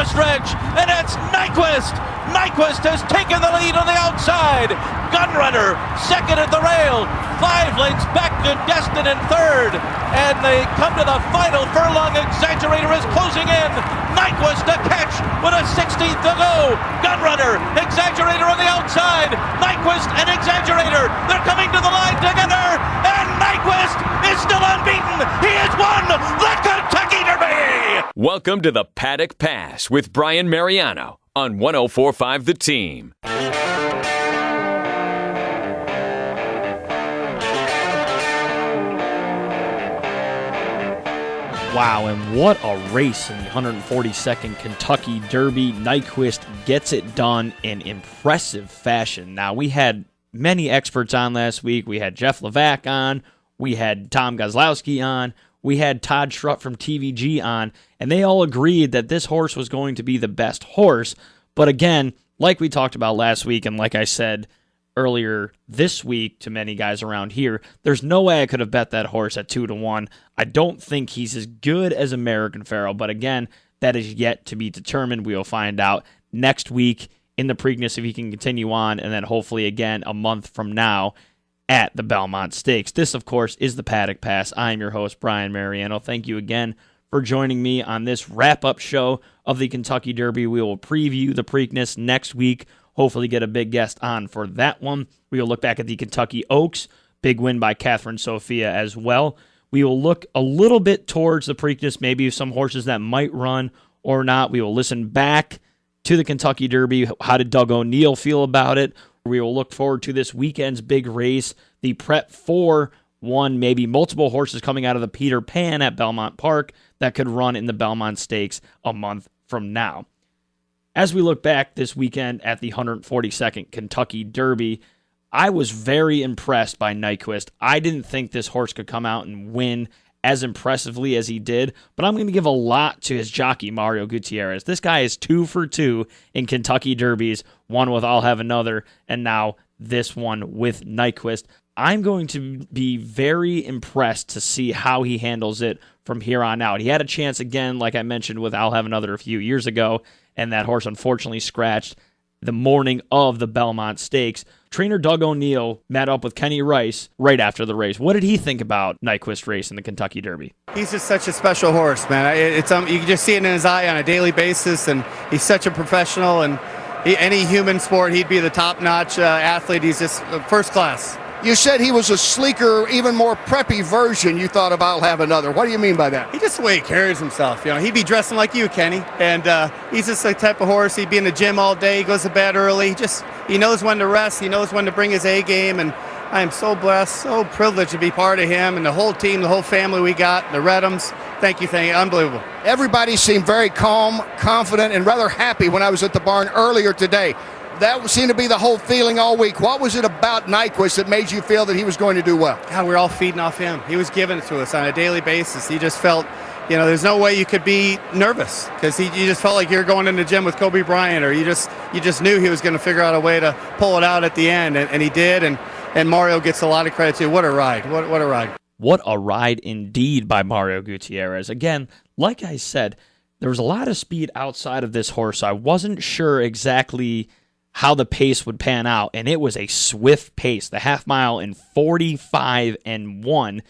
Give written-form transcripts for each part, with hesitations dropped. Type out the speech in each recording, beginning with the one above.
stretch, and it's Nyquist. Nyquist has taken the lead on the outside. Gunrunner second at the rail. 5 lengths back to Destin in third. And they come to the final furlong. Exaggerator is closing in. Nyquist to catch with a 16th to go. Gunrunner, Exaggerator on the outside. Nyquist and Exaggerator, they're coming to the line together. And Nyquist is still unbeaten. He has won the Kentucky Derby. Welcome to the Paddock Pass with Brian Mariano on 104.5 The Team. Wow, and what a race in the 142nd Kentucky Derby. Nyquist gets it done in impressive fashion. Now, we had many experts on last week. We had Jeff Levac on. We had Tom Gozlowski on. We had Todd Schrutt from TVG on, and they all agreed that this horse was going to be the best horse. But again, like we talked about last week, and like I said earlier this week to many guys around here, there's no way I could have bet that horse at 2-1. I don't think he's as good as American Pharoah, but again, that is yet to be determined. We will find out next week in the Preakness if he can continue on, and then hopefully again a month from now at the Belmont Stakes. This, of course, is the Paddock Pass. I am your host, Brian Mariano. Thank you again for joining me on this wrap-up show of the Kentucky Derby. We will preview the Preakness next week, hopefully get a big guest on for that one. We will look back at the Kentucky Oaks, big win by Catherine Sophia as well. We will look a little bit towards the Preakness, maybe some horses that might run or not. We will listen back to the Kentucky Derby. How did Doug O'Neill feel about it? We will look forward to this weekend's big race, the Prep 4 one, maybe multiple horses coming out of the Peter Pan at Belmont Park that could run in the Belmont Stakes a month from now. As we look back this weekend at the 142nd Kentucky Derby, I was very impressed by Nyquist. I didn't think this horse could come out and win as impressively as he did, but I'm going to give a lot to his jockey, Mario Gutierrez. This guy is 2 for 2 in Kentucky Derbies, one with I'll Have Another, and now this one with Nyquist. I'm going to be very impressed to see how he handles it from here on out. He had a chance again, like I mentioned, with I'll Have Another a few years ago, and that horse unfortunately scratched the morning of the Belmont Stakes. Trainer Doug O'Neill met up with Kenny Rice right after the race. What did he think about Nyquist race in the Kentucky Derby? He's just such a special horse, man. It's you can just see it in his eye on a daily basis, and he's such a professional. And any human sport, he'd be the top-notch athlete. He's just first class. You said he was a sleeker, even more preppy version. You thought about Have Another. What do you mean by that? He just the way he carries himself. You know, he'd be dressing like you, Kenny. And he's just the type of horse. He'd be in the gym all day. He goes to bed early. He knows when to rest. He knows when to bring his A game. And I am so blessed, so privileged to be part of him and the whole team, the whole family we got, the Redhams. Thank you. Unbelievable. Everybody seemed very calm, confident, and rather happy when I was at the barn earlier today. That seemed to be the whole feeling all week. What was it about Nyquist that made you feel that he was going to do well? God, we're all feeding off him. He was giving it to us on a daily basis. He just felt, there's no way you could be nervous because you just felt like you're going in the gym with Kobe Bryant, or you just knew he was going to figure out a way to pull it out at the end, and he did. And Mario gets a lot of credit too. What a ride! What a ride! What a ride indeed by Mario Gutierrez. Again, like I said, there was a lot of speed outside of this horse. I wasn't sure exactly how the pace would pan out, and it was a swift pace. The half mile in 45-1.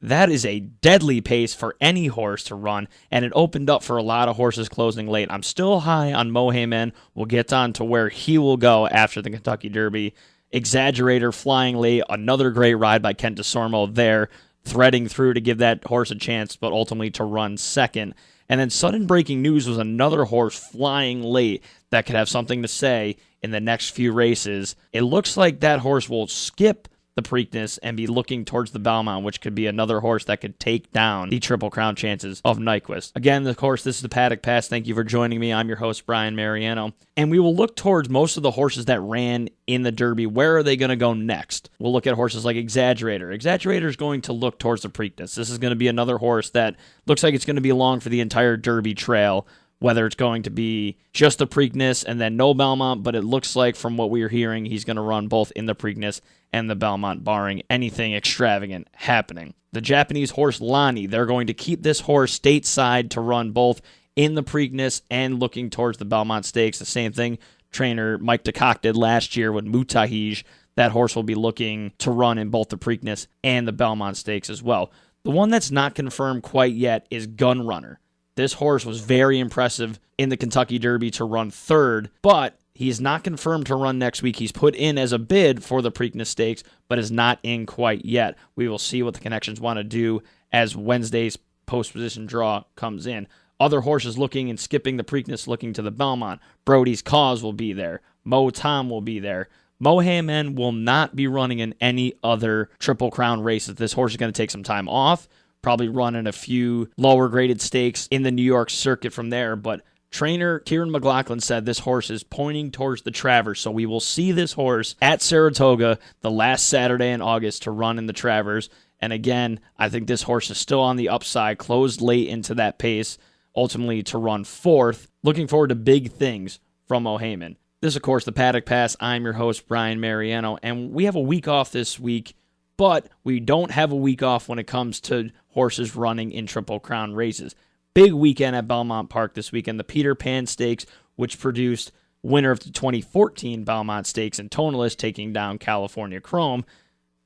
That is a deadly pace for any horse to run, and it opened up for a lot of horses closing late. I'm still high on Mohamed. We'll get on to where he will go after the Kentucky Derby. Exaggerator flying late, another great ride by Kent DeSormo there, threading through to give that horse a chance, but ultimately to run second. And then Sudden Breaking News was another horse flying late that could have something to say in the next few races. It looks like that horse will skip the Preakness and be looking towards the Belmont, which could be another horse that could take down the Triple Crown chances of Nyquist. Again, of course, this is the Paddock Pass. Thank you for joining me. I'm your host, Brian Mariano. And we will look towards most of the horses that ran in the Derby. Where are they going to go next? We'll look at horses like Exaggerator. Exaggerator is going to look towards the Preakness. This is going to be another horse that looks like it's going to be along for the entire Derby trail, whether it's going to be just the Preakness and then no Belmont, but it looks like from what we are hearing, he's going to run both in the Preakness and the Belmont, barring anything extravagant happening. The Japanese horse Lani, they're going to keep this horse stateside to run both in the Preakness and looking towards the Belmont Stakes. The same thing trainer Mike DeCock did last year with Mutahij. That horse will be looking to run in both the Preakness and the Belmont Stakes as well. The one that's not confirmed quite yet is Gunrunner. This horse was very impressive in the Kentucky Derby to run third, but he's not confirmed to run next week. He's put in as a bid for the Preakness Stakes, but is not in quite yet. We will see what the connections want to do as Wednesday's post-position draw comes in. Other horses looking and skipping the Preakness, looking to the Belmont. Brody's Cause will be there. Mo Tom will be there. Mohamed will not be running in any other Triple Crown races. This horse is going to take some time off, probably run in a few lower graded stakes in the New York circuit from there. But trainer Kieran McLaughlin said this horse is pointing towards the Travers. So we will see this horse at Saratoga the last Saturday in August to run in the Travers. And again, I think this horse is still on the upside, closed late into that pace, ultimately to run fourth. Looking forward to big things from Mohamed. This, of course, the Paddock Pass. I'm your host, Brian Mariano, and we have a week off this week, but we don't have a week off when it comes to horses running in Triple Crown races. Big weekend at Belmont Park this weekend. The Peter Pan Stakes, which produced winner of the 2014 Belmont Stakes and Tonalist taking down California Chrome.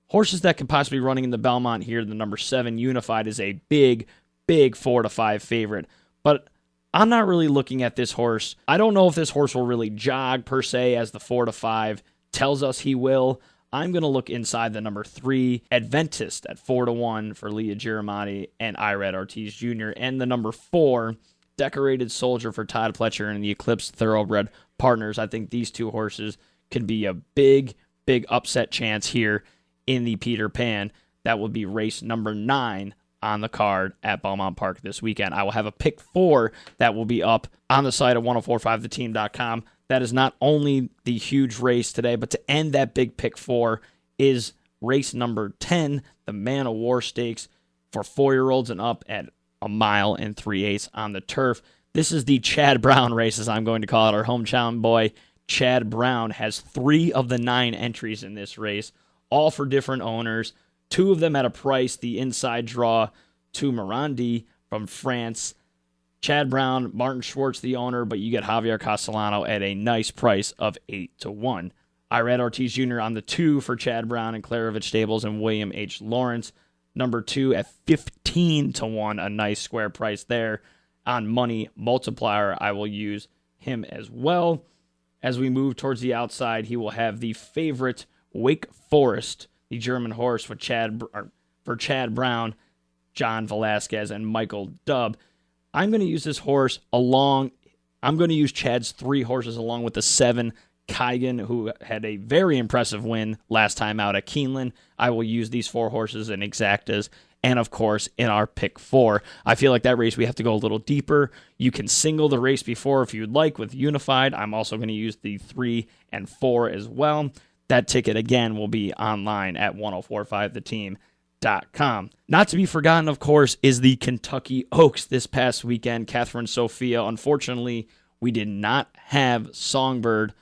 Horses that could possibly be running in the Belmont here. The number 7 Unified is a big 4-5 favorite, but I'm not really looking at this horse. I don't know if this horse will really jog per se as the 4-5 tells us he will. I'm going to look inside the number 3 Adventist at 4-1 for Leah Giramati and Irad Ortiz Jr. and the number 4 Decorated Soldier for Todd Pletcher and the Eclipse Thoroughbred Partners. I think these two horses could be a big upset chance here in the Peter Pan. That would be race number 9 on the card at Belmont Park this weekend. I will have a pick 4 that will be up on the site of 1045theteam.com. That is not only the huge race today, but to end that big pick 4 is race number 10, the Man of War Stakes for 4-year-olds and up at 1 mile and 3/8 on the turf. This is the Chad Brown race, as I'm going to call it. Our hometown boy, Chad Brown, has 3 of the 9 entries in this race, all for different owners. 2 of them at a price, the inside draw to Morandi from France. Chad Brown, Martin Schwartz, the owner, but you get Javier Castellano at a nice price of 8-1. Irad Ortiz Jr. on the 2 for Chad Brown and Klarovich Stables and William H. Lawrence. Number 2 at 15-1, a nice square price there. On Money Multiplier, I will use him as well. As we move towards the outside, he will have the favorite Wake Forest, the German horse for Chad Brown, John Velasquez, and Michael Dubb. I'm going to use this horse I'm going to use Chad's 3 horses along with the 7 Keigan, who had a very impressive win last time out at Keeneland. I will use these 4 horses in exactas, and of course in our pick 4. I feel like that race we have to go a little deeper. You can single the race before if you'd like with Unified. I'm also going to use the 3 and 4 as well. That ticket, again, will be online at 1045theteam.com. Not to be forgotten, of course, is the Kentucky Oaks this past weekend. Catherine Sophia, unfortunately, we did not have Songbird,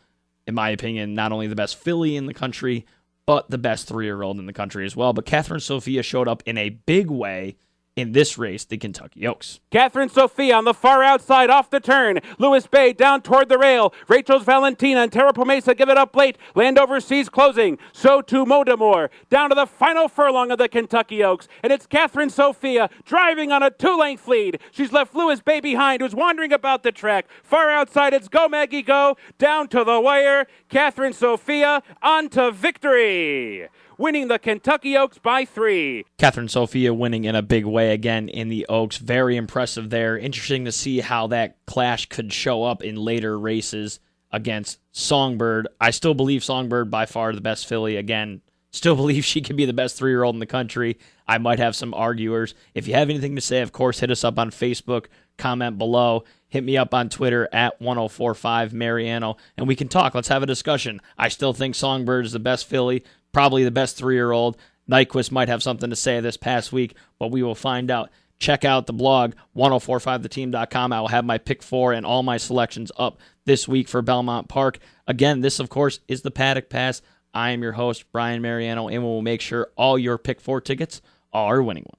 in my opinion, not only the best filly in the country, but the best 3-year-old in the country as well. But Catherine Sophia showed up in a big way in this race, the Kentucky Oaks. Catherine Sophia on the far outside off the turn. Lewis Bay down toward the rail. Rachel's Valentina and Terra Promesa give it up late. Landover Seas closing. So to Modamore. Down to the final furlong of the Kentucky Oaks. And it's Catherine Sophia driving on a 2-length lead. She's left Lewis Bay behind, who's wandering about the track. Far outside, it's Go Maggie Go. Down to the wire. Catherine Sophia on to victory, winning the Kentucky Oaks by 3. Catherine Sophia winning in a big way again in the Oaks. Very impressive there. Interesting to see how that clash could show up in later races against Songbird. I still believe Songbird by far the best filly. Again, still believe she could be the best 3-year-old in the country. I might have some arguers. If you have anything to say, of course, hit us up on Facebook. Comment below. Hit me up on Twitter at 1045Mariano, and we can talk. Let's have a discussion. I still think Songbird is the best filly, probably the best 3-year-old. Nyquist might have something to say this past week, but we will find out. Check out the blog, 1045theteam.com. I will have my pick 4 and all my selections up this week for Belmont Park. Again, this, of course, is the Paddock Pass. I am your host, Brian Mariano, and we will make sure all your pick 4 tickets are winning ones.